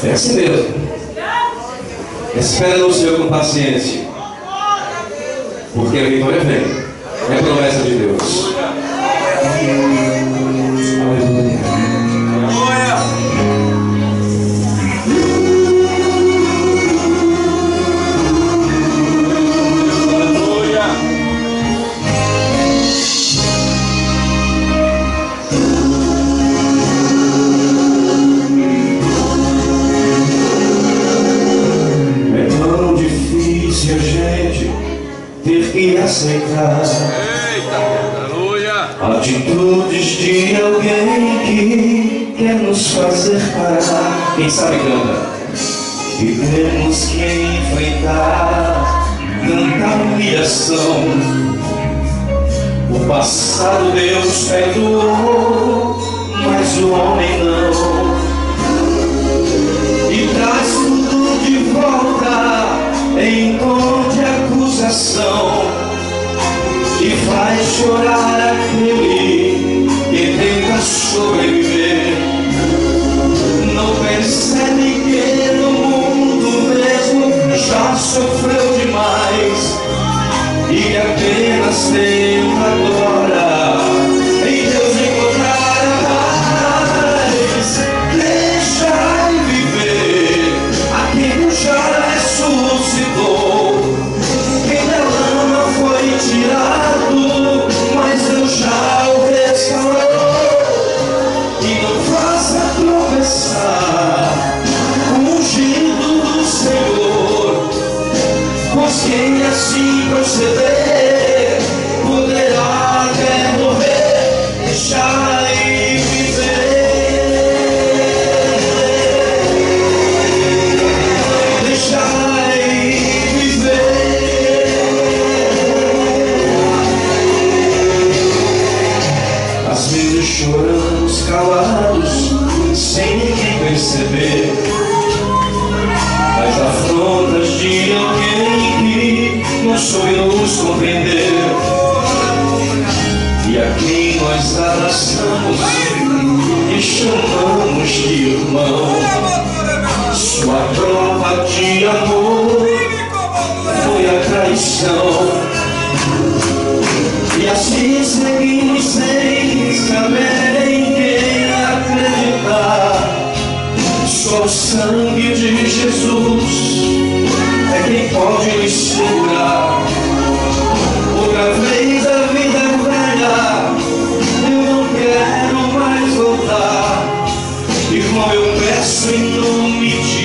É assim mesmo. Espera no Senhor com paciência, porque a vitória vem. É promessa de Deus. Aleluia. Ter que aceitar atitudes de alguém que quer nos fazer parar. Quem sabe canta. E temos que enfrentar tanta humilhação. O passado Deus perdoou, mas o homem não. E traz tudo de volta em tom de acusação, e faz chorar aquele que tenta sobreviver. Não percebe que no mundo mesmo já sofreu demais e apenas tenta agora em Deus encontrar a paz. Deixa ele viver a quem Deus já ressuscitou. Quem da lama foi tirado, mas Deus já o restaurou. E não faça tropeçar o ungido do Senhor, pois quem assim proceder poderá até morrer. Deixa ele viver, deixa ele viver. Às vezes choramos calados, sem ninguém perceber as afrontas de alguém que não soube nos compreender, e a quem nós abraçamos e chamamos de irmão. Sua prova de amor foi a traição, e assim seguimos sem saber em quem acreditar. Só o sangue de Jesus é quem pode nos segurar. Outra vez a vida é velha, eu não quero mais voltar. Irmão, eu peço em nome de